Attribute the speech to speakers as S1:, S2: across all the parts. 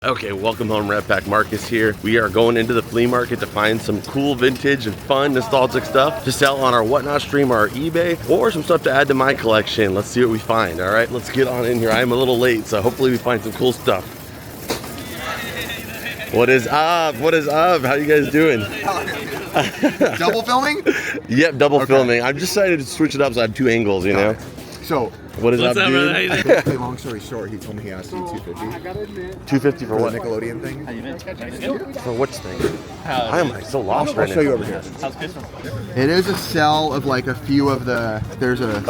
S1: Okay, welcome home, Red Pack. Marcus here. We are going into the flea market to find some cool vintage and fun nostalgic stuff to sell on our Whatnot stream or our eBay, or some stuff to add to my collection. Let's see what we find. All right, let's get on in here. I'm a little late, so hopefully we find some cool stuff. What is up? What is up? How you guys doing?
S2: Double filming?
S1: Yep, double filming. I'm just decided to switch it up so I have two angles, you know?
S2: So,
S1: What's up, dude?
S2: long story short, he told me he asked you $250.
S1: $250 for what?
S2: The Nickelodeon thing?
S1: For which thing? I am like so lost right now.
S2: I'll show you over here. It is a cell of like a few of the,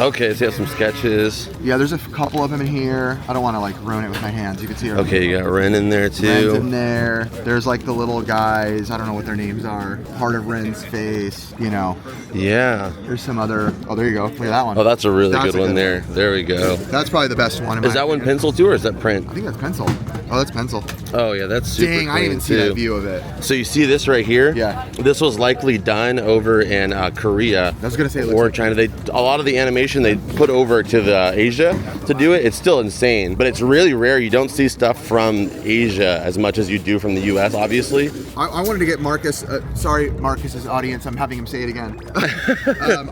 S1: Okay, so you have some sketches.
S2: Yeah, there's a couple of them in here. I don't want to like ruin it with my hands. You can see it.
S1: Okay, you got Ren in there too.
S2: Ren's in there. There's like the little guys. I don't know what their names are. Part of Ren's face, you know.
S1: Yeah.
S2: There's some other, oh, there you go. Look at that one.
S1: Oh, that's a really good one there. There we go.
S2: That's probably the best one.
S1: Is that one pencil too, or is that print?
S2: I think that's pencil. Oh, that's pencil.
S1: Oh yeah, that's super
S2: Dang, I didn't even see that view of it.
S1: So you see this right here?
S2: Yeah.
S1: This was likely done over in Korea.
S2: I was gonna say it
S1: or
S2: like
S1: China. A lot of the animation they put over to the Asia to do it. It's still insane, but it's really rare. You don't see stuff from Asia as much as you do from the U.S. Obviously.
S2: I wanted to get Marcus. Sorry, Marcus's audience. I'm having him say it again.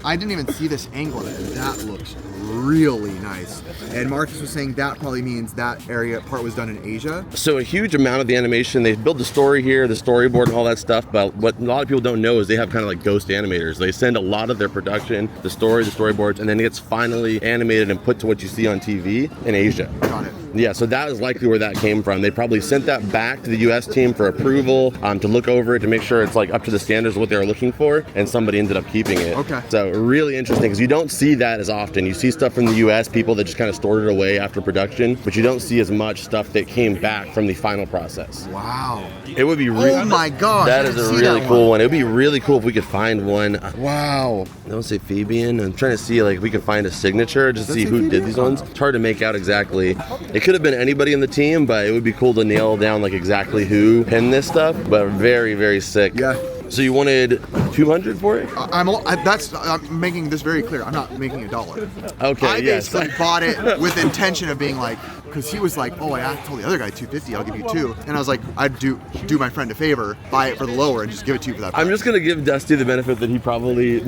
S2: I didn't even see this angle of it. That looks really nice. And Marcus was saying that probably means that area part was done in Asia.
S1: So a huge amount of the animation, they build the story here, the storyboard and all that stuff, but what a lot of people don't know is they have kind of like ghost animators. They send a lot of their production, the story, the storyboards, and then it gets finally animated and put to what you see on TV in Asia.
S2: Got it.
S1: Yeah, so that is likely where that came from. They probably sent that back to the US team for approval, to look over it, to make sure it's like up to the standards of what they were looking for, and somebody ended up keeping it.
S2: Okay.
S1: So really interesting, because you don't see that as often. You see stuff from the US, people that just kind of stored it away after production, but you don't see as much stuff that came back from the final process.
S2: Wow.
S1: It would be
S2: Oh my gosh.
S1: That is a really cool one. It would be really cool if we could find one.
S2: Wow.
S1: I don't say Fabian. I'm trying to see like if we could find a signature to see who did these ones. It's hard to make out exactly. It could have been anybody in the team, but it would be cool to nail down like exactly who pinned this stuff. But very, very sick.
S2: Yeah.
S1: So you wanted 200 for it?
S2: I'm making this very clear. I'm not making $1.
S1: Okay.
S2: I
S1: yes.
S2: basically bought it with intention of being like, because he was like, oh, I told the other guy $250, I'll give you $2. And I was like, I'd do my friend a favor, buy it for the lower, and just give it to you for that price.
S1: I'm just gonna give Dusty the benefit that he probably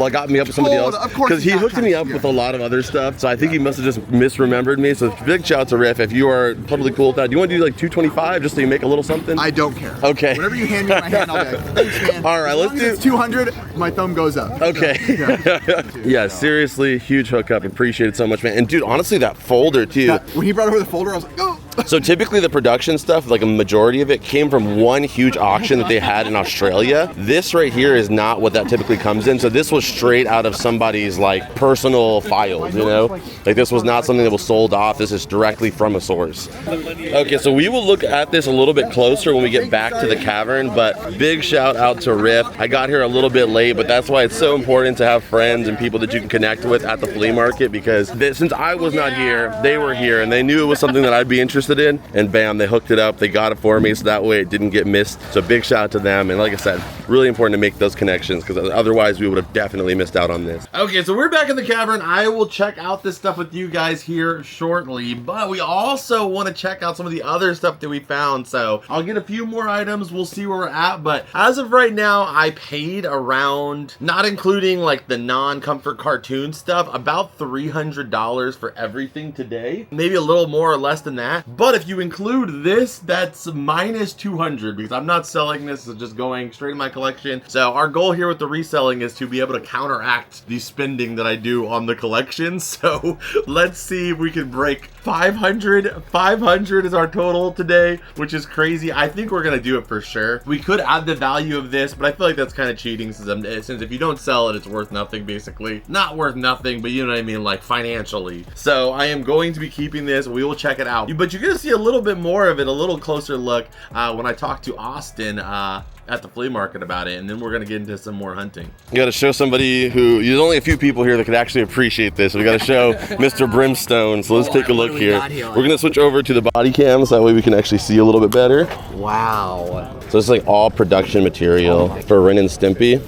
S1: got me up with somebody else,
S2: of course,
S1: because he hooked me up with a lot of other stuff. So I think he must have just misremembered me. So big shout out to Riff. If you are totally cool with that, do you want to do like 225 just so you make a little something?
S2: I don't care.
S1: Okay.
S2: Whatever you hand me in my hand, I'll be like, thanks, man.
S1: All right, let's do.
S2: It's 200. My thumb goes up.
S1: Okay.
S2: So,
S1: yeah, seriously, huge hookup. Appreciate it so much, man. And dude, honestly, that folder too.
S2: When he brought over the folder, I was like, oh.
S1: So typically the production stuff, like a majority of it, came from one huge auction that they had in Australia. This right here is not what that typically comes in. So this was straight out of somebody's like personal files, you know? Like this was not something that was sold off. This is directly from a source. Okay, so we will look at this a little bit closer when we get back to the cavern, but big shout out to Riff. I got here a little bit late, but that's why it's so important to have friends and people that you can connect with at the flea market, because since I was not here, they were here and they knew it was something that I'd be interested in, and bam, they hooked it up. They got it for me, so that way it didn't get missed. So big shout out to them, and like I said, really important to make those connections, because otherwise we would have definitely missed out on this. Okay, so we're back in the cavern. I will check out this stuff with you guys here shortly, but we also want to check out some of the other stuff that we found. So I'll get a few more items, we'll see where we're at, but as of right now, I paid around, not including like the non-comfort cartoon stuff, about $300 for everything today. Maybe a little more or less than that. But if you include this, that's minus 200, because I'm not selling this, it's just going straight in my collection. So our goal here with the reselling is to be able to counteract the spending that I do on the collection. So let's see if we can break 500. 500 is our total today, which is crazy. I think we're gonna do it for sure. We could add the value of this, but I feel like that's kind of cheating, since if you don't sell it, it's worth nothing, basically. Not worth nothing, but you know what I mean, like financially. So I am going to be keeping this. We will check it out, but you're gonna see a little bit more of it, a little closer look when I talk to Austin at the flea market about it, and then we're gonna get into some more hunting. You gotta show somebody who, there's only a few people here that could actually appreciate this. We gotta show Mr. Brimstone, so let's take a look here. We're gonna switch over to the body cam, so that way we can actually see a little bit better.
S3: Wow.
S1: So it's like all production material for Ren and Stimpy.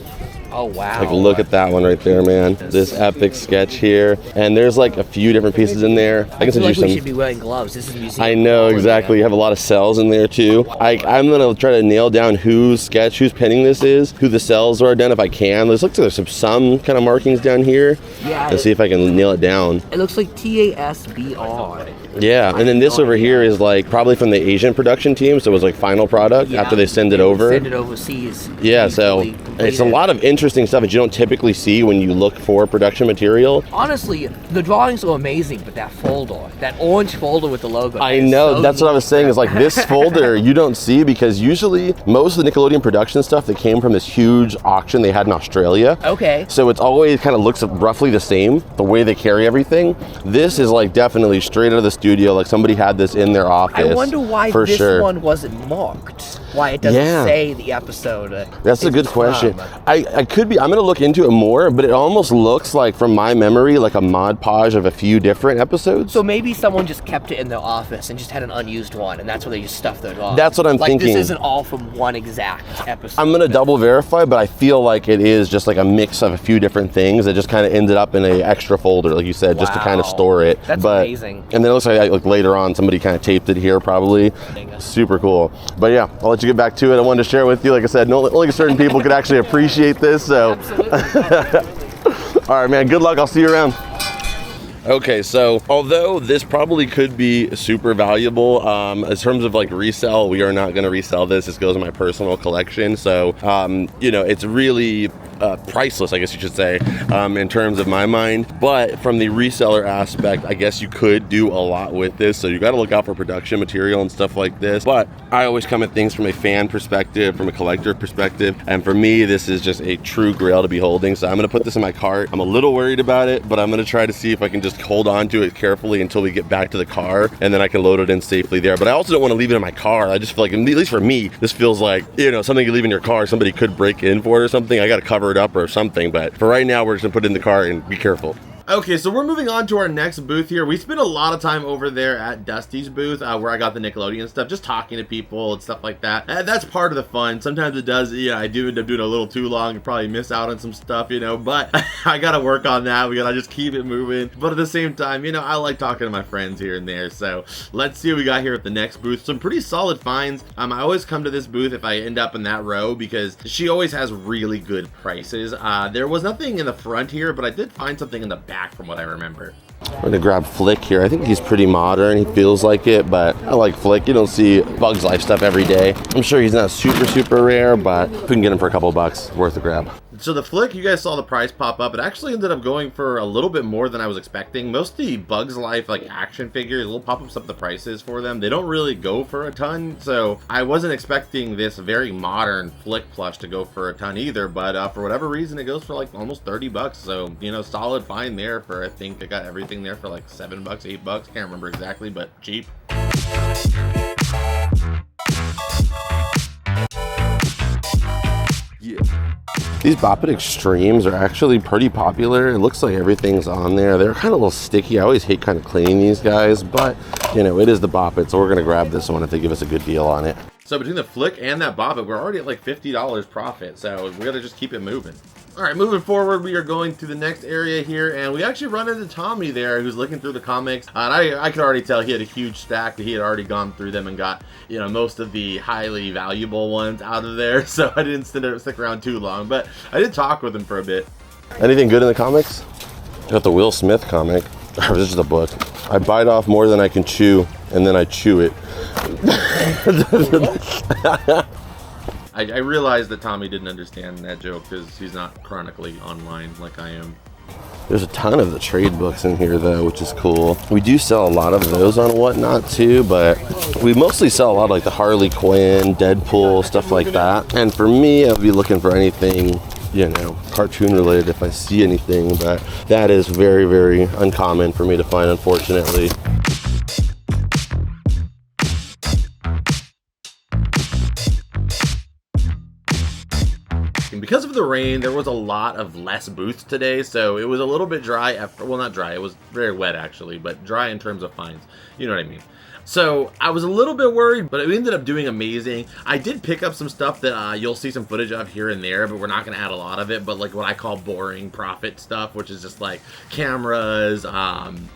S3: Oh, wow.
S1: Like, look at that one right there, man. This epic sketch here. And there's like a few different pieces in there. I can send you some.
S3: We should be wearing gloves. This is museum.
S1: I know, exactly. You have a lot of cells in there too. I'm gonna try to nail down whose painting this is, who the cells are done if I can. Looks like there's some kind of markings down here.
S3: Yeah.
S1: Let's see if I can nail it down.
S3: It looks like TASBR.
S1: Yeah, and then this over here is like probably from the Asian production team, so it was like final product after they send it over.
S3: Send it overseas.
S1: Yeah, so it's a lot of interesting stuff that you don't typically see when you look for production material.
S3: Honestly, the drawings are amazing, but that folder, that orange folder with the logo.
S1: I know, that's what I was saying, is like this folder you don't see, because usually most of the Nickelodeon production stuff that came from this huge auction they had in Australia.
S3: Okay.
S1: So it's always kind of looks roughly the same, the way they carry everything. This is like definitely straight out of the studio, like somebody had this in their office.
S3: I wonder why this one wasn't marked. Why it doesn't say the episode.
S1: That's a good question. I could be, I'm gonna look into it more, but it almost looks like, from my memory, like a Mod Podge of a few different episodes.
S3: So maybe someone just kept it in their office and just had an unused one, and that's where they just stuffed their drawings.
S1: That's what I'm thinking.
S3: Like, this isn't all from one exact episode.
S1: I'm gonna double verify, but I feel like it is just like a mix of a few different things that just kind of ended up in an extra folder, like you said, just to kind of store it.
S3: That's amazing.
S1: And then it looks like later on somebody kind of taped it here, probably. Super cool. But yeah, I'll let you get back to it. I wanted to share with you, like I said, only certain people could actually appreciate this, so. All right, man, good luck. I'll see you around. Okay, so although this probably could be super valuable, in terms of like resell, we are not going to resell this. This goes in my personal collection, so you know, it's really priceless, I guess you should say, in terms of my mind. But from the reseller aspect, I guess you could do a lot with this, so you got to look out for production material and stuff like this. But I always come at things from a fan perspective, from a collector perspective, and for me, this is just a true grail to be holding. So I'm going to put this in my cart. I'm a little worried about it, but I'm going to try to see if I can just hold on to it carefully until we get back to the car, and then I can load it in safely there. But I also don't want to leave it in my car. I just feel like, at least for me, this feels like, you know, something you leave in your car, somebody could break in for it or something. I got to cover it up or something, but for right now, we're just gonna put it in the car and be careful. Okay, so we're moving on to our next booth here. We spent a lot of time over there at Dusty's booth, where I got the Nickelodeon stuff, just talking to people and stuff like that. That's part of the fun. Sometimes it does, yeah, I do end up doing a little too long and probably miss out on some stuff, you know, but I gotta work on that. We gotta just keep it moving. But at the same time, you know, I like talking to my friends here and there. So let's see what we got here at the next booth. Some pretty solid finds. I always come to this booth if I end up in that row, because she always has really good prices. There was nothing in the front here, but I did find something in the back from what I remember. I'm gonna grab Flick here. I think he's pretty modern. He feels like it, but I like Flick. You don't see Bugs Life stuff every day. I'm sure he's not super rare, but if we can get him for a couple bucks, worth a grab. So the Flick, you guys saw the price pop up. It actually ended up going for a little bit more than I was expecting. Most of the Bugs Life like action figures, little pop-ups up the prices for them. They don't really go for a ton, so I wasn't expecting this very modern Flick plush to go for a ton either, but for whatever reason, it goes for like almost 30 bucks. So, you know, solid find there for, I think I got everything there for like 7 bucks, 8 bucks. Can't remember exactly, but cheap. Yeah. These Bop It Extremes are actually pretty popular. It looks like everything's on there. They're kind of a little sticky. I always hate kind of cleaning these guys, but you know, it is the Bop It, so we're gonna grab this one if they give us a good deal on it. So between the Flick and that Bop It, we're already at like $50 profit, so we gotta just keep it moving. All right, moving forward, we are going to the next area here, and we actually run into Tommy there, who's looking through the comics. And I could already tell he had a huge stack, that he had already gone through them and got, you know, most of the highly valuable ones out of there. So I didn't stick around too long, but I did talk with him for a bit. Anything good in the comics? I got the Will Smith comic. This is a book. I bite off more than I can chew, and then I chew it. I realized that Tommy didn't understand that joke because he's not chronically online like I am. There's a ton of the trade books in here though, which is cool. We do sell a lot of those on Whatnot too, but we mostly sell a lot of like the Harley Quinn, Deadpool, stuff like that. And for me, I'll be looking for anything, you know, cartoon related if I see anything, but that is very uncommon for me to find, unfortunately. Because of the rain, there was a lot of less booths today, so it was a little bit dry. Well, not dry, it was very wet actually, but dry in terms of finds. You know what I mean.
S4: So I was a little bit worried, but we ended up doing amazing. I did pick up some stuff that you'll see some footage of here and there, but we're not going to add a lot of it. But like what I call boring profit stuff, which is just like cameras,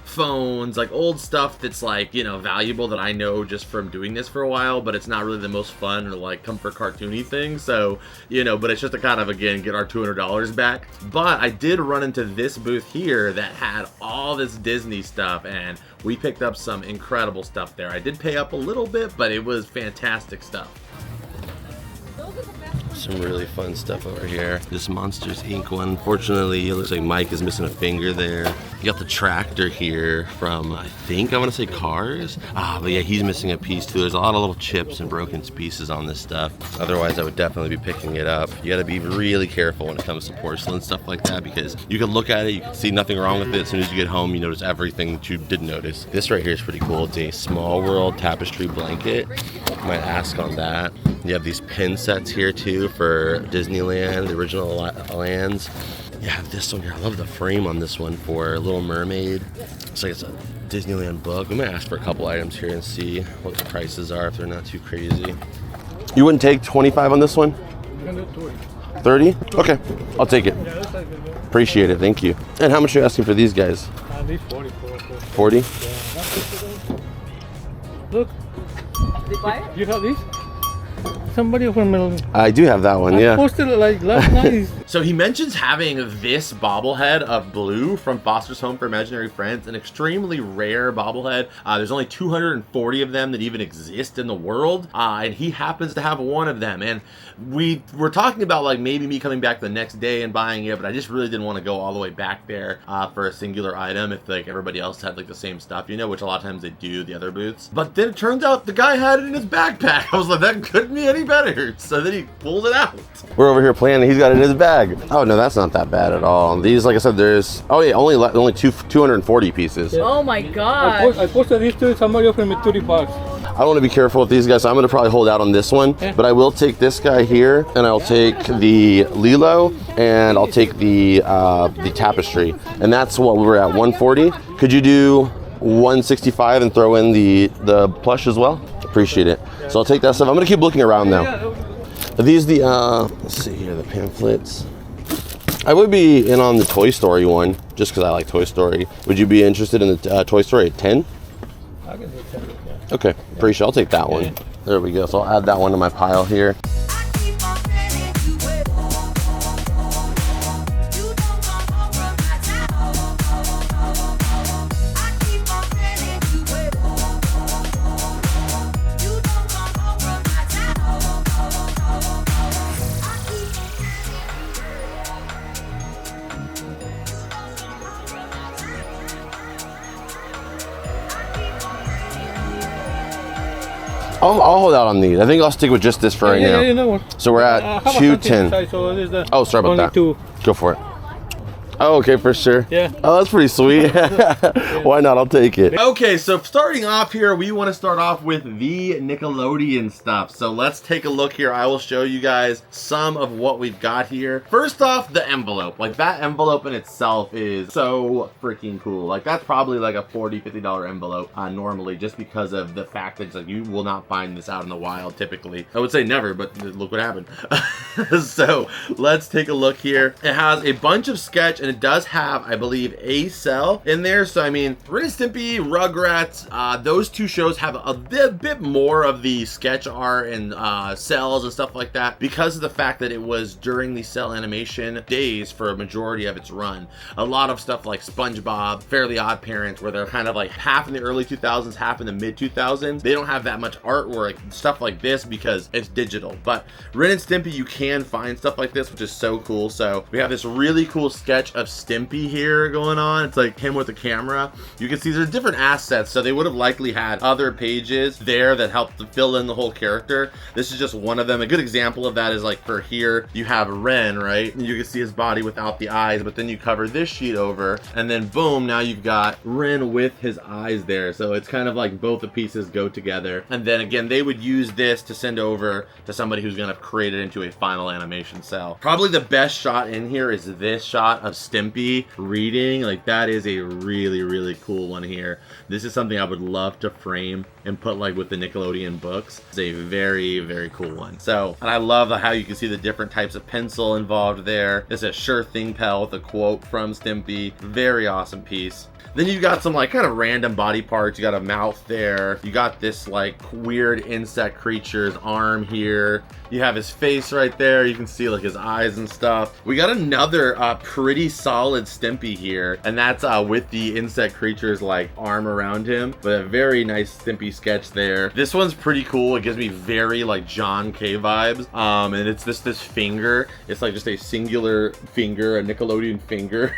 S4: phones, like old stuff that's like, you know, valuable that I know just from doing this for a while, but it's not really the most fun or like comfort cartoony thing. So, you know, but it's just to kind of, again, get our $200 back. But I did run into this booth here that had all this Disney stuff, and we picked up some incredible stuff there. I did pay up a little bit, but it was fantastic stuff.
S1: Some really fun stuff over here. This Monsters Inc. one, unfortunately, it looks like Mike is missing a finger there. You got the tractor here from, I want to say Cars. But yeah, he's missing a piece too. There's a lot of little chips and broken pieces on this stuff. Otherwise, I would definitely be picking it up. You got to be really careful when it comes to porcelain stuff like that, because you can look at it, you can see nothing wrong with it. As soon as you get home, you notice everything that you didn't notice. This right here is pretty cool. It's a Small World tapestry blanket. Might ask on that. You have these pin sets here too for Disneyland, the original lands. You have this one here. I love the frame on this one for Little Mermaid. It's like it's a Disneyland book. We might ask for a couple items here and see what the prices are if they're not too crazy. You wouldn't take 25 on this one? 30? Okay, I'll take it. Appreciate it, thank you. And how much are you asking for these guys?
S5: These 40.
S1: 40?
S5: Yeah. Look. You have these? Somebody from Middle.
S1: I do have that one, yeah.
S5: I posted it like last night.
S4: So he mentions having this bobblehead of Blue from Foster's Home for Imaginary Friends, an extremely rare bobblehead. There's only 240 of them that even exist in the world, and he happens to have one of them. And we were talking about like maybe me coming back the next day and buying it, but I just really didn't want to go all the way back there for a singular item if like everybody else had like the same stuff, you know, which a lot of times they do, the other booths. But then it turns out the guy had it in his backpack. I was like, that couldn't be any better. So then he pulled it out.
S1: We're over here playing, he's got it in his bag. Oh no, that's not that bad at all. These, like I said, there's, oh yeah, only 240 pieces.
S5: Yeah.
S3: Oh my god.
S5: I posted these two, somebody offered me 30 bucks.
S1: I want to be careful with these guys, so I'm going to probably hold out on this one.
S5: Yeah.
S1: But I will take this guy here, and I'll take the Lilo, and I'll take the tapestry. And that's what we were at, 140. Could you do 165 and throw in the plush as well? Appreciate it. So I'll take that stuff. I'm going to keep looking around now. Are these the, let's see here, the pamphlets. I would be in on the Toy Story one, just because I like Toy Story. Would you be interested in the Toy Story at 10?
S5: I can do 10, yeah.
S1: Okay, pretty sure I'll take that one. There we go. So I'll add that one to my pile here. I'll hold out on these. I think I'll stick with just this for right now.
S5: You know what?
S1: So we're at 210.
S5: So
S1: oh, sorry about that.
S5: Two.
S1: Go for it. Oh, okay, for sure.
S5: Yeah.
S1: Oh, that's pretty sweet. Why not? I'll take it.
S4: Okay, so starting off here, we want to start off with the Nickelodeon stuff. So let's take a look here. I will show you guys some of what we've got here. First off, the envelope. Like, that envelope in itself is so freaking cool. Like, that's probably like a $40, $50 envelope normally, just because of the fact that it's like, you will not find this out in the wild typically. I would say never, but look what happened. So let's take a look here. It has a bunch of sketch, and it does have, I believe, a cell in there. So I mean, Ren Stimpy, Rugrats, those two shows have a bit more of the sketch art and cells and stuff like that, because of the fact that it was during the cell animation days for a majority of its run. A lot of stuff like SpongeBob, Fairly Odd Parents, where they're kind of like half in the early 2000s, half in the mid 2000s. They don't have that much artwork, stuff like this, because it's digital. But Ren and Stimpy, you can find stuff like this, which is so cool. So we have this really cool sketch of Stimpy here going on. It's like him with the camera. You can see there's different assets, so they would have likely had other pages there that helped to fill in the whole character. This is just one of them. A good example of that is like for here, you have Ren, right? And you can see his body without the eyes, but then you cover this sheet over, and then boom, now you've got Ren with his eyes there. So it's kind of like both the pieces go together. And then again, they would use this to send over to somebody who's gonna create it into a final animation cell. Probably the best shot in here is this shot of Stimpy reading. Like, that is a really, really cool one here. This is something I would love to frame and put like with the Nickelodeon books. It's a very, very cool one. So, and I love how you can see the different types of pencil involved there. It's a sure thing pal with a quote from Stimpy. Very awesome piece. Then you got some like kind of random body parts. You got a mouth there. You got this like weird insect creature's arm here. You have his face right there. You can see like his eyes and stuff. We got another pretty solid Stimpy here, and that's with the insect creature's like arm around him. But a very nice Stimpy sketch there. This one's pretty cool. It gives me very like John K vibes. And it's this finger. It's like just a singular finger, a Nickelodeon finger.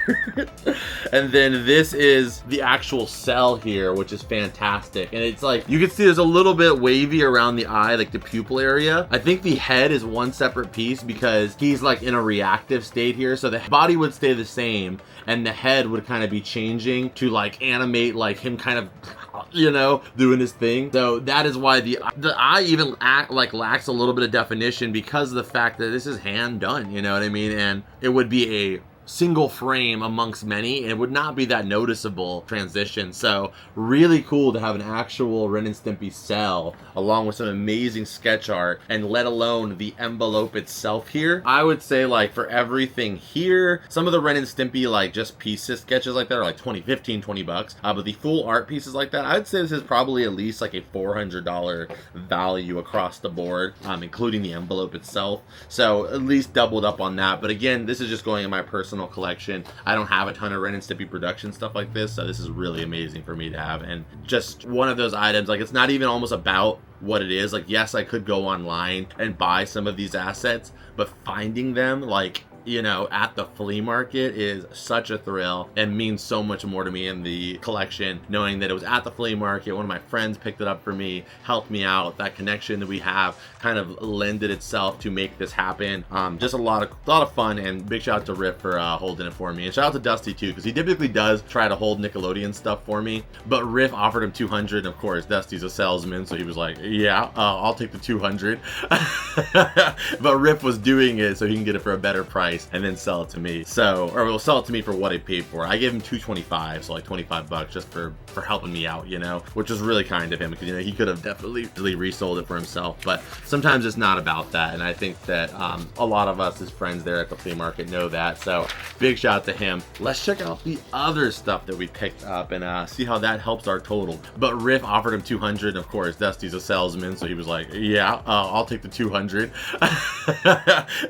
S4: And then this is the actual cell here, which is fantastic. And it's like, you can see there's a little bit wavy around the eye, like the pupil area. I think the head is one separate piece because he's like in a reactive state here. So the body would stay the same and the head would kind of be changing to like animate like him kind of, you know, doing his thing. So that is why the eye even lacks a little bit of definition because of the fact that this is hand done, you know what I mean? And it would be a single frame amongst many, and it would not be that noticeable transition. So really cool to have an actual Ren and Stimpy cell along with some amazing sketch art, and let alone the envelope itself here. I would say like for everything here, some of the Ren and Stimpy like just pieces sketches like that are like 20 bucks, but the full art pieces like that, I'd say this is probably at least like a $400 value across the board, including the envelope itself. So at least doubled up on that. But again, this is just going in my personal collection. I don't have a ton of Ren and Stimpy production stuff like this, so this is really amazing for me to have, and just one of those items, like it's not even almost about what it is. Like, yes, I could go online and buy some of these assets, but finding them like, you know, at the flea market is such a thrill and means so much more to me in the collection, knowing that it was at the flea market, one of my friends picked it up for me, helped me out. That connection that we have kind of lended itself to make this happen. Just a lot of fun, and big shout out to Rip for holding it for me, and shout out to Dusty too, because he typically does try to hold Nickelodeon stuff for me, but Riff offered him 200, and of course Dusty's a salesman, so he was like, yeah, I'll take the 200. But Riff was doing it so he can get it for a better price and then sell it to me. So, or will sell it to me for what I paid for. I gave him $225, so like 25 bucks just for helping me out, you know, which was really kind of him, because, you know, he could have definitely resold it for himself, but sometimes it's not about that. And I think that a lot of us as friends there at the flea market know that. So big shout out to him. Let's check out the other stuff that we picked up and see how that helps our total. But Riff offered him 200, and of course Dusty's a salesman, so he was like, yeah, I'll take the 200.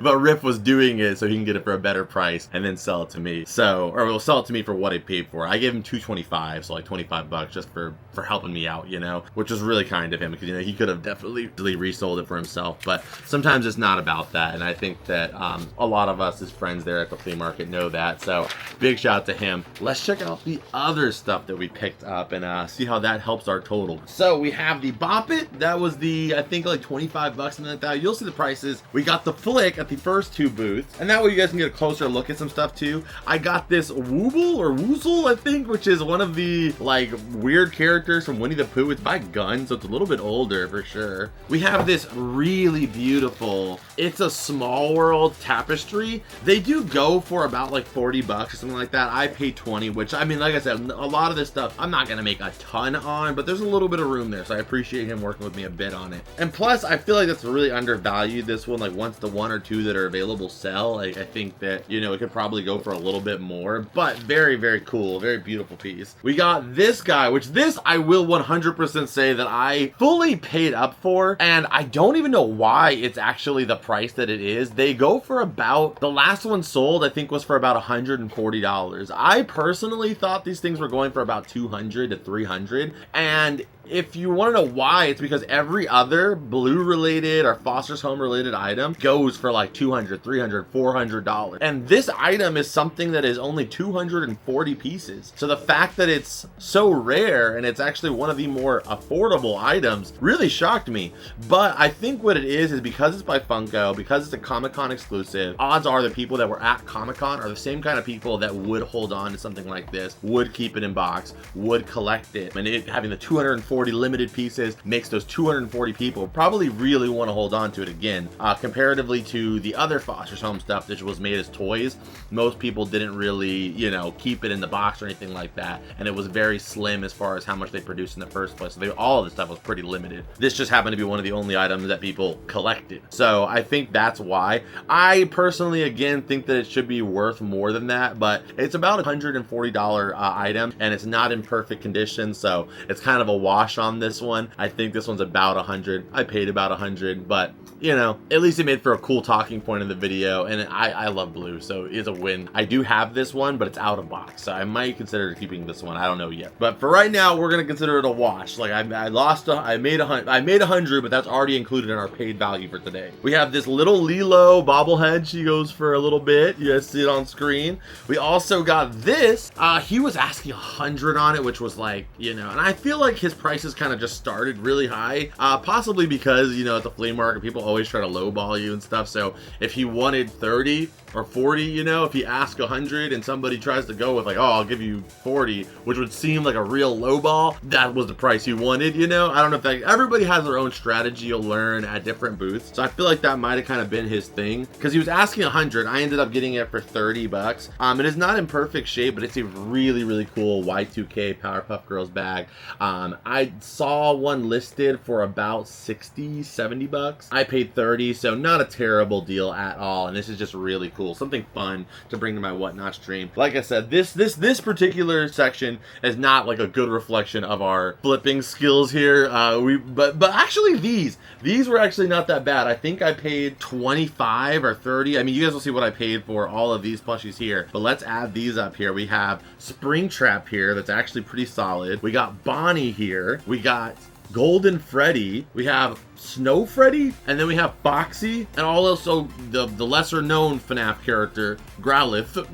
S4: But Riff was doing it so he can get it for a better price and then sell it to me. So, or will sell it to me for what I paid for. I gave him $225, so like 25 bucks just for helping me out, you know, which was really kind of him, because, you know, he could have definitely resold it for himself, but sometimes it's not about that. And I think that a lot of us as friends there at the flea market know that. So big shout out to him. Let's check out the other stuff that we picked up and see how that helps our total. So we have the Bop It. That was the, I think, like 25 bucks, something like that. You'll see the prices. We got the Flick at the first two booths, and that way you guys can get a closer look at some stuff too. I got this Wooble or Woozle, I think, which is one of the like weird characters from Winnie the Pooh. It's by Gun, so it's a little bit older for sure. We have this really beautiful, it's a Small World tapestry. They do go for about like 40 bucks or something like that. I paid 20, which, I mean, like I said, a lot of this stuff I'm not gonna make a ton on, but there's a little bit of room there, so I appreciate him working with me a bit on it. And plus, I feel like that's really undervalued, this one. Like, once the one or two that are available sell, like, I think that, you know, it could probably go for a little bit more, but very, very cool, very beautiful piece. We got this guy, which this I will 100% say that I fully paid up for, and I don't even know why it's actually the price that it is. They go for about, the last one sold I think was for about $140. I personally thought these things were going for about $200 to $300, and if you want to know why, it's because every other Blue related or Foster's Home related item goes for like $200, $300, $400. And this item is something that is only 240 pieces. So the fact that it's so rare and it's actually one of the more affordable items really shocked me. But I think what it is because it's by Funko, because it's a Comic-Con exclusive, odds are the people that were at Comic-Con are the same kind of people that would hold on to something like this, would keep it in box, would collect it. And it having the 240 240 limited pieces makes those 240 people probably really want to hold on to it again. Comparatively to the other Foster's Home stuff, which was made as toys, most people didn't really, you know, keep it in the box or anything like that, and it was very slim as far as how much they produced in the first place. So all of the stuff was pretty limited. This just happened to be one of the only items that people collected. So I think that's why. I personally, again, think that it should be worth more than that, but it's about a $140 item, and it's not in perfect condition, so it's kind of a wash on this one. I think this one's about 100. I paid about 100, but you know, at least it made for a cool talking point in the video, and I love blue, so it's a win. I do have this one, but it's out of box, so I might consider keeping this one. I don't know yet, but for right now, we're gonna consider it a wash. Like I made 100, but that's already included in our paid value for today. We have this little Lilo bobblehead. She goes for a little bit. You guys see it on screen. We also got this. He was asking 100 on it, which was like, you know, and I feel like his prices kind of just started really high, possibly because, you know, at the flea market, people always try to lowball you and stuff. So if he wanted 30 or 40, you know, if he asks 100 and somebody tries to go with like, oh, I'll give you 40, which would seem like a real lowball, that was the price he wanted, you know. I don't know if that, everybody has their own strategy you'll learn at different booths. So I feel like that might have kind of been his thing, because he was asking 100. I ended up getting it for 30 bucks. It is not in perfect shape, but it's a really, really cool Y2K Powerpuff Girls bag. I saw one listed for about 60, 70 bucks. I paid 30, so not a terrible deal at all. And this is just really cool, something fun to bring to my Whatnot stream. Like I said, this particular section is not like a good reflection of our flipping skills here. But actually these were actually not that bad. I think I paid 25 or 30. I mean, you guys will see what I paid for all of these plushies here, but let's add these up here. We have Springtrap here, that's actually pretty solid. We got Bonnie here. We got Golden Freddy. We have Snow Freddy, and then we have Foxy, and also the lesser known FNAF character, Growlithe.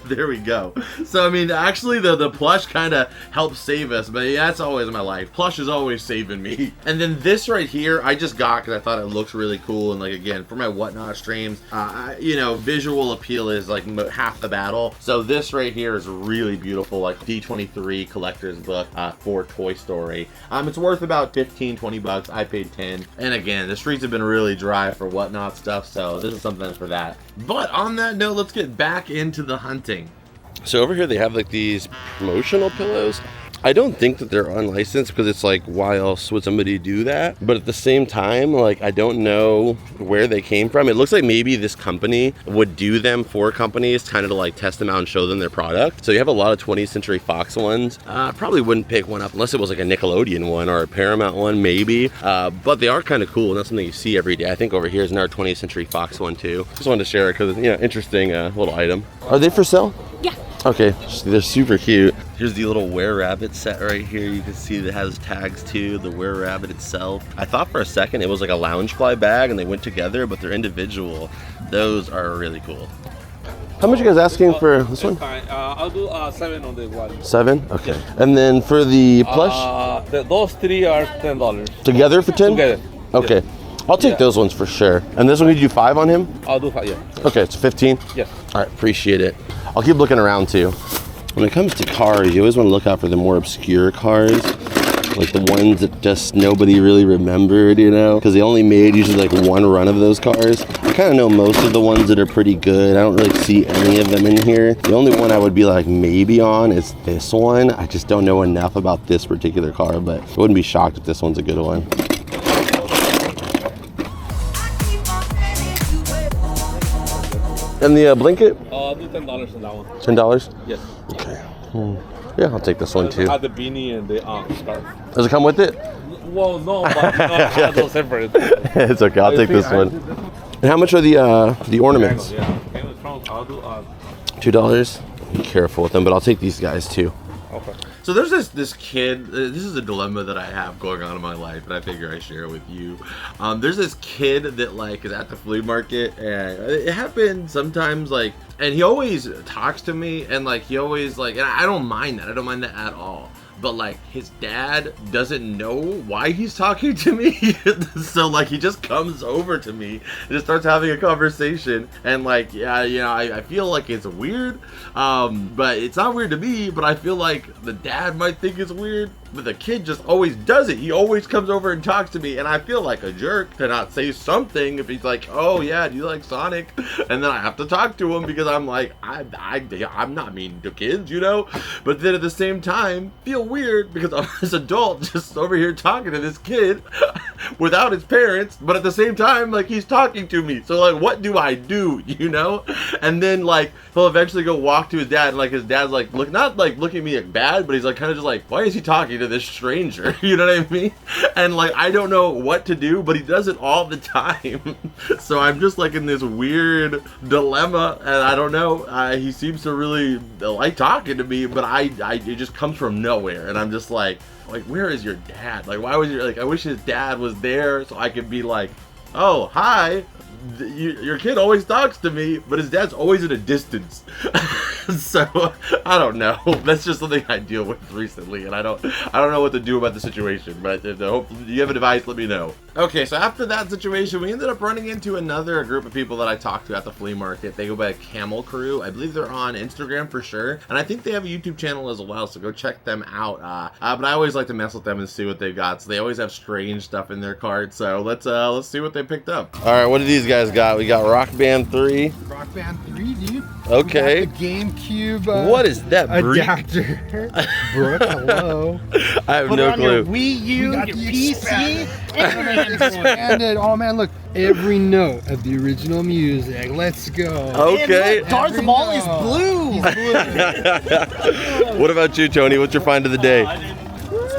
S4: There we go. So I mean, actually the plush kind of helps save us, but yeah, that's always my life. Plush is always saving me. And then this right here, I just got because I thought it looks really cool, and like again, for my Whatnot streams, you know, visual appeal is like half the battle. So this right here is really beautiful, like D23 collector's book for Toy Story. It's worth about 15, 20 bucks. I paid 10. And again, the streets have been really dry for Whatnot stuff, so this is something for that. But on that note, let's get back into the hunting.
S1: So over here they have like these promotional pillows. I don't think that they're unlicensed, because it's like, why else would somebody do that? But at the same time, like, I don't know where they came from. It looks like maybe this company would do them for companies, kind of to like test them out and show them their product. So you have a lot of 20th Century Fox ones. Probably wouldn't pick one up unless it was like a Nickelodeon one or a Paramount one, maybe. But they are kind of cool, and that's something you see every day. I think over here is another 20th Century Fox one too. Just wanted to share it because, you know, interesting little item. Are they for sale?
S6: Yeah.
S1: Okay, they're super cute. Here's the little Were-Rabbit set right here. You can see that it has tags too, the Were-Rabbit itself. I thought for a second it was like a Loungefly bag and they went together, but they're individual. Those are really cool. How much are you guys asking for this one?
S5: I'll do 7 on the one.
S1: 7? Okay. Yeah. And then for the plush?
S5: Those 3 are $10.
S1: Together for 10?
S5: Together.
S1: Okay.
S5: Yeah.
S1: I'll take those ones for sure. And this one, could you do 5 on him?
S5: I'll do 5, yeah.
S1: Okay, it's 15?
S5: Yes.
S1: All right, appreciate it. I'll keep looking around too. When it comes to cars, you always want to look out for the more obscure cars, like the ones that just nobody really remembered, you know, because they only made usually like one run of those cars. I kind of know most of the ones that are pretty good. I don't really see any of them in here. The only one I would be like maybe on is this one. I just don't know enough about this particular car, but I wouldn't be shocked if this one's a good one. And the blanket?
S5: I'll do $10 on that one.
S1: $10?
S5: Yes.
S1: Okay. Yeah, I'll take this one too.
S5: I have the beanie and the scarf.
S1: Does it come with it?
S5: Well, no, but I those separate.
S1: It's okay. I'll take this one. And how much are the ornaments?
S5: Yeah. I'll do
S1: $2. Be careful with them, but I'll take these guys too.
S5: okay.
S4: So there's this kid, this is a dilemma that I have going on in my life, and I figure I share it with you. There's this kid that like is at the flea market, and it happens sometimes, like, and he always talks to me, and like he always like, and I don't mind that. I don't mind that at all. But like his dad doesn't know why he's talking to me. So like he just comes over to me and just starts having a conversation, and like, yeah, you know, I feel like it's weird, but it's not weird to me, but I feel like the dad might think it's weird. But the kid just always does it. He always comes over and talks to me, and I feel like a jerk to not say something if he's like, oh yeah, do you like Sonic? And then I have to talk to him because I'm like, I'm not mean to kids, you know? But then at the same time, feel weird because I'm this adult just over here talking to this kid without his parents, but at the same time, like, he's talking to me. So like, what do I do, you know? And then like, he'll eventually go walk to his dad, and like his dad's like, not like looking at me like bad, but he's like kind of just like, why is he talking to this stranger? You know what I mean? And like, I don't know what to do, but he does it all the time. So I'm just like in this weird dilemma, and I don't know. He seems to really like talking to me, but it just comes from nowhere, and I'm just like, where is your dad? Like, why was your, like, I wish his dad was there so I could be like, oh, hi. Your kid always talks to me, but his dad's always at a distance. So I don't know. That's just something I deal with recently, and I don't know what to do about the situation. But hopefully you have advice, let me know. Okay, so after that situation, we ended up running into another group of people that I talked to at the flea market. They go by Camel Crew. I believe they're on Instagram for sure, and I think they have a YouTube channel as well. So go check them out. But I always like to mess with them and see what they've got. So they always have strange stuff in their cart. So let's see what they picked up.
S1: All right, what do these guys got? We got Rock Band 3.
S6: Rock Band 3, dude.
S1: Okay.
S6: We got the GameCube.
S1: What is that, Bree?
S6: Adapter. Brooke, hello.
S1: I have
S3: Put
S1: no
S3: it on your
S1: clue.
S3: Wii U, your PC, and
S6: Expanded. Oh man, look, every note of the original music. Let's go.
S1: Okay.
S3: look, Darth Maul is blue.
S6: He's blue.
S1: What about you, Tony? What's your find of the day?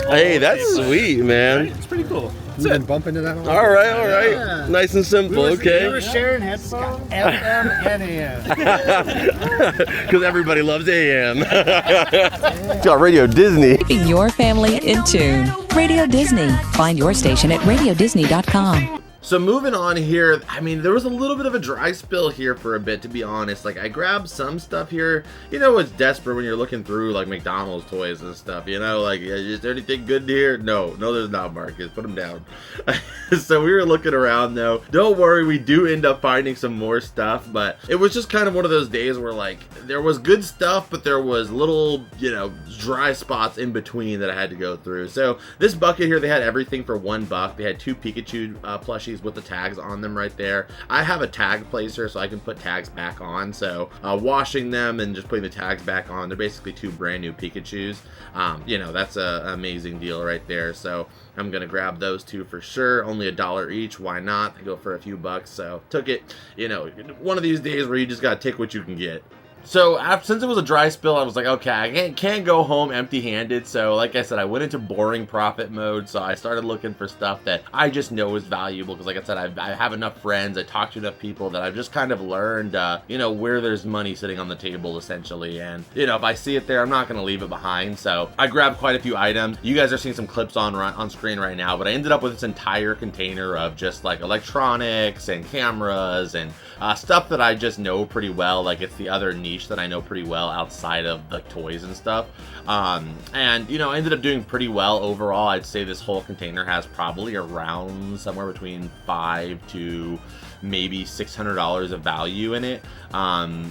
S1: Hey, that's sweet, man.
S5: It's pretty cool.
S6: You been bumping into that one?
S1: All right. Nice and simple,
S3: We
S1: okay?
S3: were sharing headphones.
S6: FM and AM.
S1: Because everybody loves AM. It's got Radio Disney.
S7: Keeping your family in tune. Radio Disney. Find your station at radiodisney.com.
S4: So moving on here, I mean, there was a little bit of a dry spill here for a bit, to be honest. Like, I grabbed some stuff here. You know, it's desperate when you're looking through, like, McDonald's toys and stuff, you know? Like, is there anything good here? No, there's not, Marcus. Put them down. So we were looking around, though. Don't worry, we do end up finding some more stuff, but it was just kind of one of those days where, like, there was good stuff, but there was little, you know, dry spots in between that I had to go through. So this bucket here, they had everything for $1. They had 2 Pikachu plushies with the tags on them right there. I have a tag placer so I can put tags back on, so washing them and just putting the tags back on, they're basically 2 brand new Pikachus. You know, that's an amazing deal right there, so I'm gonna grab those 2 for sure. Only $1 each, why not? They go for a few bucks, so took it. You know, one of these days where you just gotta take what you can get. So since it was a dry spill, I was like, okay, I can't go home empty-handed. So like I said, I went into boring profit mode. So I started looking for stuff that I just know is valuable. Because like I said, I have enough friends, I talk to enough people that I've just kind of learned, you know, where there's money sitting on the table, essentially. And, you know, if I see it there, I'm not going to leave it behind. So I grabbed quite a few items. You guys are seeing some clips on screen right now. But I ended up with this entire container of just like electronics and cameras and stuff that I just know pretty well. Like, it's the other niche that I know pretty well outside of the toys and stuff. And, you know, I ended up doing pretty well overall. I'd say this whole container has probably around somewhere between $500 to maybe $600 of value in it.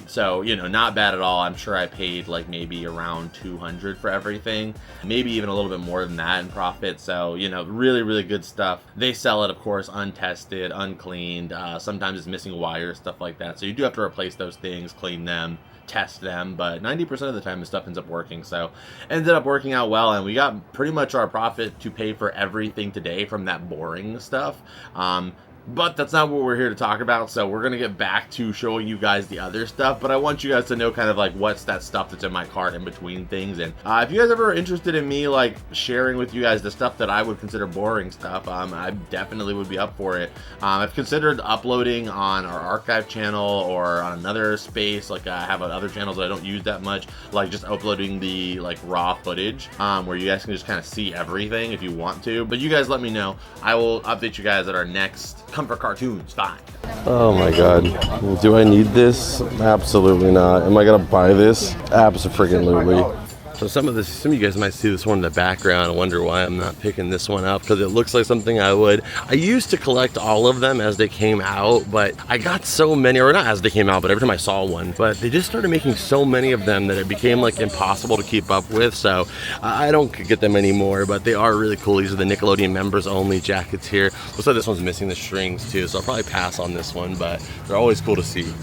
S4: So, you know, not bad at all. I'm sure I paid like maybe around $200 for everything, maybe even a little bit more than that in profit. So, you know, really, really good stuff. They sell it, of course, untested, uncleaned. Sometimes it's missing wires, stuff like that. So you do have to replace those things, clean them, test them, but 90% of the time the stuff ends up working. So ended up working out well, and we got pretty much our profit to pay for everything today from that boring stuff. But that's not what we're here to talk about, so we're gonna get back to showing you guys the other stuff. But I want you guys to know kind of like what's that stuff that's in my cart in between things. And if you guys ever are interested in me like sharing with you guys the stuff that I would consider boring stuff, I definitely would be up for it. I've considered uploading on our archive channel or on another space. Like, I have other channels that I don't use that much, like just uploading the like raw footage, where you guys can just kind of see everything if you want to. But you guys let me know. I will update you guys at our next Comfort Cartoons find.
S1: Oh my god. Do I need this? Absolutely not. Am I gonna buy this? Absolutely. So some of you guys might see this one in the background and wonder why I'm not picking this one up, because it looks like something I would. I used to collect all of them as they came out, but I got so many, or not as they came out, but every time I saw one. But they just started making so many of them that it became like impossible to keep up with. So I don't get them anymore, but they are really cool. These are the Nickelodeon members only jackets here. Looks like this one's missing the strings too, so I'll probably pass on this one, but they're always cool to see.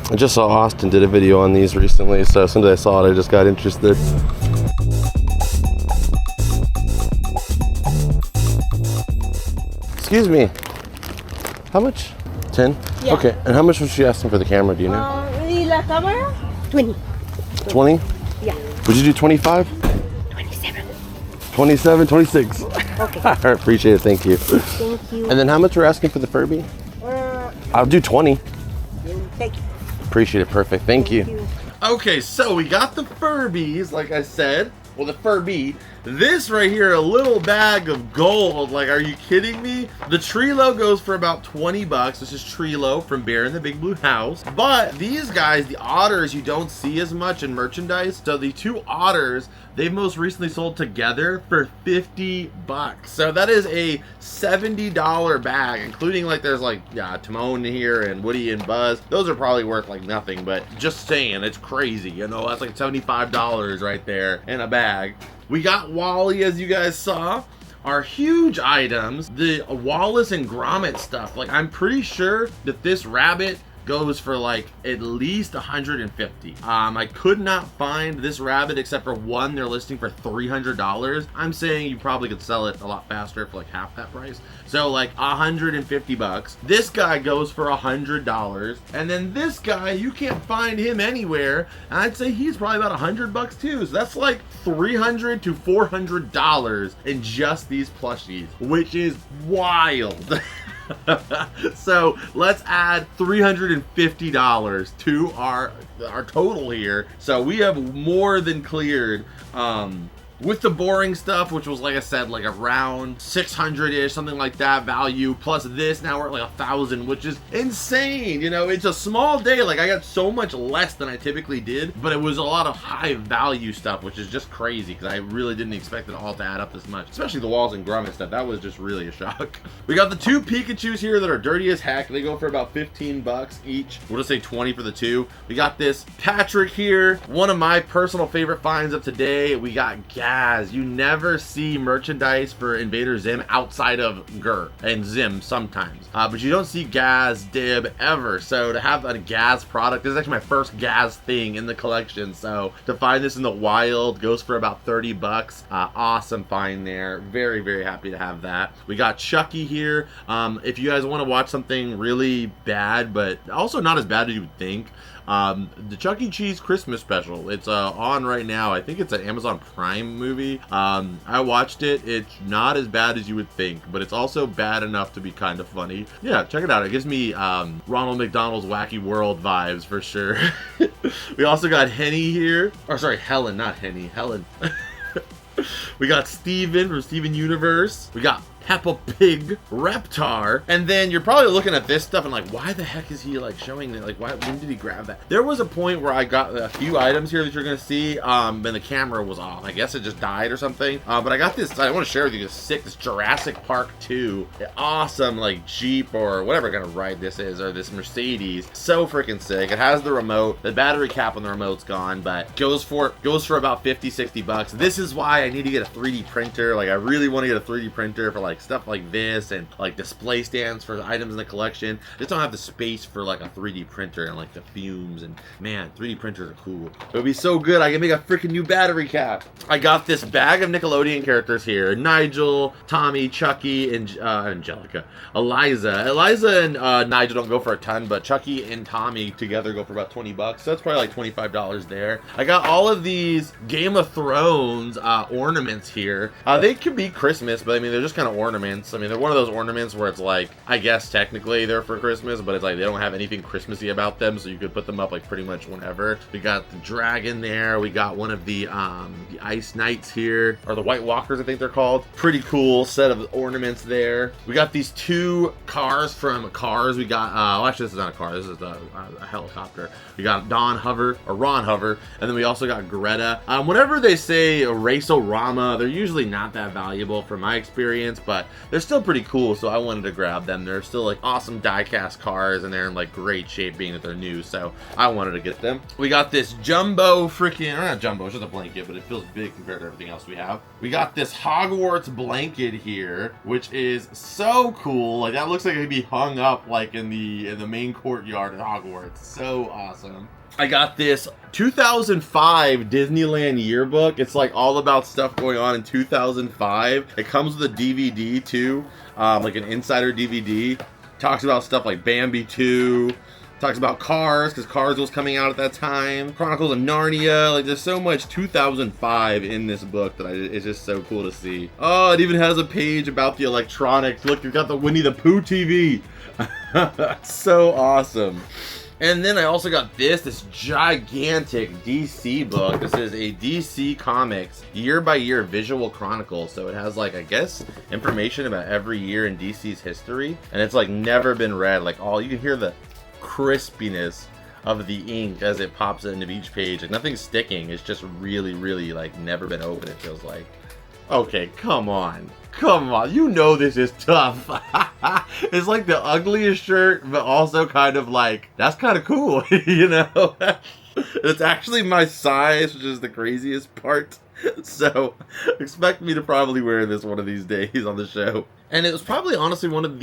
S1: I just saw Austin did a video on these recently, so as soon as I saw it, I just got interested. Excuse me, how much? 10?
S8: Yeah.
S1: Okay, and how much was she asking for the camera, do you know?
S8: La camera? 20.
S1: 20?
S8: Yeah.
S1: Would you do 25?
S8: 27.
S1: 27, 26.
S8: Okay.
S1: I appreciate it, thank you.
S8: Thank you.
S1: And then how much we're asking for the Furby? I'll do 20.
S8: Thank you.
S1: Appreciate it, perfect, thank you.
S4: Okay, so we got the Furbies, like I said. Well, the Furby. This right here, a little bag of gold. Like, are you kidding me? The Trilo goes for about 20 bucks. This is Trilo from Bear in the Big Blue House. But these guys, the otters, you don't see as much in merchandise. So the two otters, they've most recently sold together for 50 bucks. So that is a $70 bag, including like there's like Timon here and Woody and Buzz. Those are probably worth like nothing, but just saying, it's crazy. You know, that's like $75 right there in a bag. We got Wally, as you guys saw. Our huge items, the Wallace and Gromit stuff. Like, I'm pretty sure that this rabbit goes for like at least 150. I could not find this rabbit except for one they're listing for $300. I'm saying you probably could sell it a lot faster for like half that price. So like 150 bucks. This guy goes for $100. And then this guy, you can't find him anywhere. And I'd say he's probably about 100 bucks too. So that's like $300 to $400 in just these plushies, which is wild. So let's add $350 to our total here. So we have more than cleared with the boring stuff, which was, like I said, like around 600-ish, something like that value, plus this, now we're at like 1,000, which is insane. You know, it's a small day. Like, I got so much less than I typically did, but it was a lot of high value stuff, which is just crazy because I really didn't expect it all to add up this much, especially the Walls and Gromit stuff. That was just really a shock. We got the two Pikachus here that are dirty as heck. They go for about 15 bucks each. We'll just say 20 for the two. We got this Patrick here, one of my personal favorite finds of today. We got Gaz. You never see merchandise for Invader Zim outside of Gur and Zim sometimes, but you don't see Gaz Dib ever. So to have a Gaz product, this is actually my first Gaz thing in the collection. So to find this in the wild goes for about 30 bucks. Awesome find there. Very, very happy to have that. We got Chucky here. If you guys want to watch something really bad, but also not as bad as you would think, the Chuck E. Cheese Christmas special, it's on right now. I think it's an Amazon Prime movie. I watched it. It's not as bad as you would think, but it's also bad enough to be kind of funny. Yeah, check it out. It gives me Ronald McDonald's Wacky World vibes for sure. We also got Henny here, or sorry, Helen, not Henny, Helen. We got Steven from Steven Universe. We got Peppa Pig Reptar. And then you're probably looking at this stuff and like, why the heck is he like showing that? Like, when did he grab that? There was a point where I got a few items here that you're gonna see, and the camera was off. I guess it just died or something. But I got this, I want to share with you, this Jurassic Park 2. Awesome, like Jeep or whatever kind of ride this is, or this Mercedes. So freaking sick. It has the remote. The battery cap on the remote's gone, but goes for about 50, 60 bucks. This is why I need to get a 3D printer. Like, I really want to get a 3D printer for like stuff like this and like display stands for the items in the collection. I just don't have the space for like a 3D printer and like the fumes, and man, 3D printers are cool. It would be so good. I can make a freaking new battery cap. I got this bag of Nickelodeon characters here. Nigel, Tommy, Chucky, and Angelica. Eliza and Nigel don't go for a ton, but Chucky and Tommy together go for about 20 bucks. So that's probably like $25 there. I got all of these Game of Thrones ornaments here. They could be Christmas, but I mean, they're just kind of ornaments. ornaments. I mean, they're one of those ornaments where it's like, I guess technically they're for Christmas, but it's like they don't have anything Christmassy about them, so you could put them up like pretty much whenever. We got the dragon there. We got one of the ice knights here, or the white walkers, I think they're called. Pretty cool set of ornaments there. We got these 2 cars from Cars. We got, well, actually this is not a car, this is a helicopter. We got Ron Hover, and then we also got Greta. Whenever they say Race-O-Rama, they're usually not that valuable from my experience, but they're still pretty cool, so I wanted to grab them. They're still like awesome die-cast cars, and they're in like great shape being that they're new, so I wanted to get them. We got this jumbo freaking, or not jumbo, it's just a blanket, but it feels big compared to everything else we have. We got this Hogwarts blanket here, which is so cool. Like, that looks like it could be hung up like in the main courtyard at Hogwarts. So awesome. I got this 2005 Disneyland yearbook. It's like all about stuff going on in 2005. It comes with a DVD too, like an insider DVD. Talks about stuff like Bambi 2. Talks about Cars, because Cars was coming out at that time. Chronicles of Narnia. Like, there's so much 2005 in this book that it's just so cool to see. Oh, it even has a page about the electronics. Look, you've got the Winnie the Pooh TV. So awesome. And then I also got this gigantic DC book. This is a DC Comics year-by-year visual chronicle. So it has, like, I guess, information about every year in DC's history. And it's, like, never been read. Like, you can hear the crispiness of the ink as it pops into each page. Like, nothing's sticking. It's just really, really, like, never been opened, it feels like. Okay, come on. Come on. You know this is tough. It's like the ugliest shirt, but also kind of like, that's kind of cool, you know? It's actually my size, which is the craziest part. So, expect me to probably wear this one of these days on the show. And it was probably honestly one of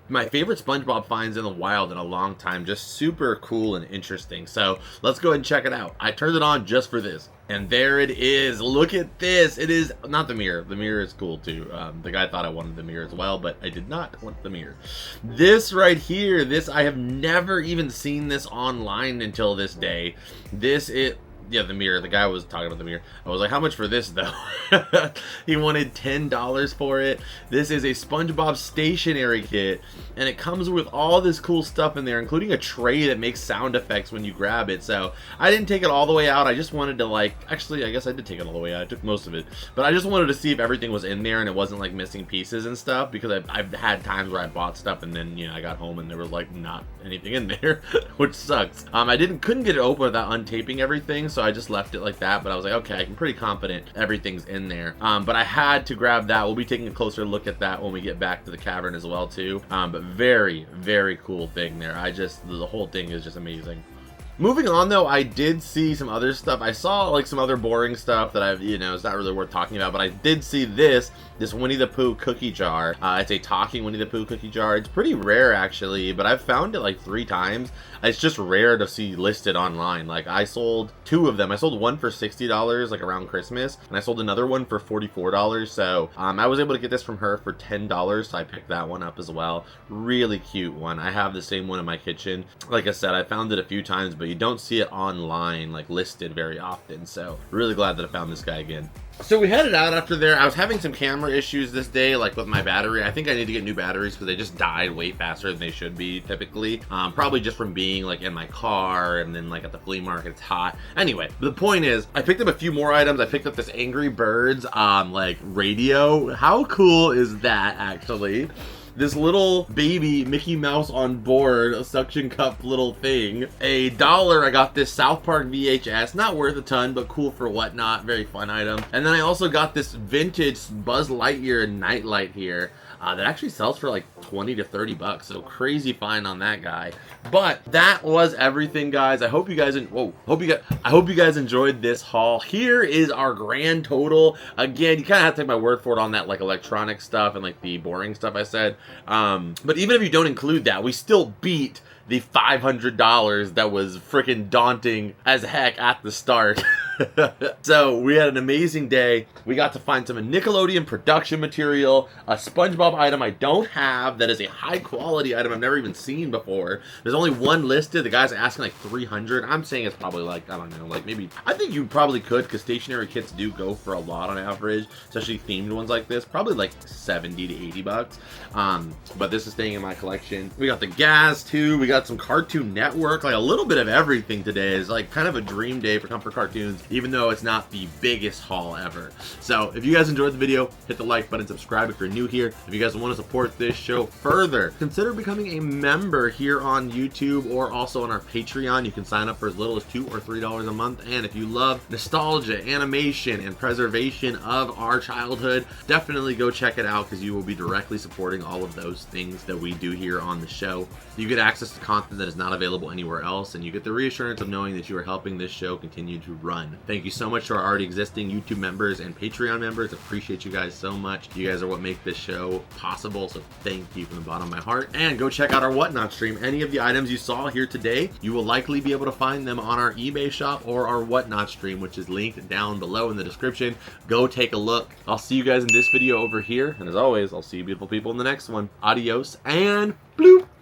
S4: my favorite SpongeBob finds in the wild in a long time. Just super cool and interesting. So let's go ahead and check it out. I turned it on just for this. And there it is. Look at this. It is not the mirror. The mirror is cool too. The guy thought I wanted the mirror as well, but I did not want the mirror. This right here, I have never even seen this online until this day. Yeah, the mirror. The guy was talking about the mirror. I was like, how much for this, though? He wanted $10 for it. This is a SpongeBob stationery kit, and it comes with all this cool stuff in there, including a tray that makes sound effects when you grab it. So I didn't take it all the way out. I just wanted to, like, actually, I guess I did take it all the way out. I took most of it. But I just wanted to see if everything was in there and it wasn't, like, missing pieces and stuff, because I've had times where I bought stuff and then, you know, I got home and there was, like, not anything in there, which sucks. I couldn't get it open without untaping everything, so I just left it like that, but I was like, okay, I'm pretty confident everything's in there. But I had to grab that. We'll be taking a closer look at that when we get back to the cavern as well too. But very, very cool thing there. The whole thing is just amazing. Moving on though, I did see some other stuff. I saw like some other boring stuff that it's not really worth talking about, but I did see this Winnie the Pooh cookie jar. It's a talking Winnie the Pooh cookie jar. It's pretty rare actually, but I've found it like 3 times. It's just rare to see listed online. Like, I sold 2 of them. I sold one for $60 like around Christmas, and I sold another one for $44. So I was able to get this from her for $10, so I picked that one up as well. Really cute one. I have the same one in my kitchen. Like I said, I found it a few times, but you don't see it online like listed very often. So really glad that I found this guy again. So we headed out after there. I was having some camera issues this day, like with my battery. I think I need to get new batteries because they just died way faster than they should be typically. Probably just from being like in my car and then like at the flea market, it's hot. Anyway, the point is, I picked up a few more items. I picked up this Angry Birds like radio. How cool is that actually? This little baby Mickey Mouse on board, a suction cup little thing. $1, I got this South Park VHS. Not worth a ton, but cool for whatnot. Very fun item. And then I also got this vintage Buzz Lightyear nightlight here. That actually sells for like 20 to 30 bucks, so crazy find on that guy. But that was everything, guys. I hope you guys enjoyed this haul. Here is our grand total. Again, you kind of have to take my word for it on that like electronic stuff and like the boring stuff I said. But even if you don't include that, we still beat the $500 that was freaking daunting as heck at the start. So we had an amazing day. We got to find some Nickelodeon production material, a SpongeBob item I don't have that is a high quality item I've never even seen before. There's only one listed. The guy's asking like 300. I'm saying it's probably like, I don't know, like maybe, I think you probably could, because stationary kits do go for a lot on average, especially themed ones like this, probably like 70 to 80 bucks. But this is staying in my collection. We got the gas too. We got some Cartoon Network, like a little bit of everything today. Is like kind of a dream day for Comfort Cartoons, even though it's not the biggest haul ever. So if you guys enjoyed the video, hit the like button, subscribe if you're new here. If you guys want to support this show further, consider becoming a member here on YouTube or also on our Patreon. You can sign up for as little as $2 or $3 a month. And if you love nostalgia, animation, and preservation of our childhood, definitely go check it out, because you will be directly supporting all of those things that we do here on the show. You get access to content that is not available anywhere else, and you get the reassurance of knowing that you are helping this show continue to run. Thank you so much to our already existing YouTube members and Patreon members. Appreciate you guys so much. You guys are what make this show possible, so thank you from the bottom of my heart. And go check out our Whatnot stream. Any of the items you saw here today, you will likely be able to find them on our eBay shop or our Whatnot stream, which is linked down below in the description. Go take a look. I'll see you guys in this video over here, and as always, I'll see you beautiful people in the next one. Adios and bloop.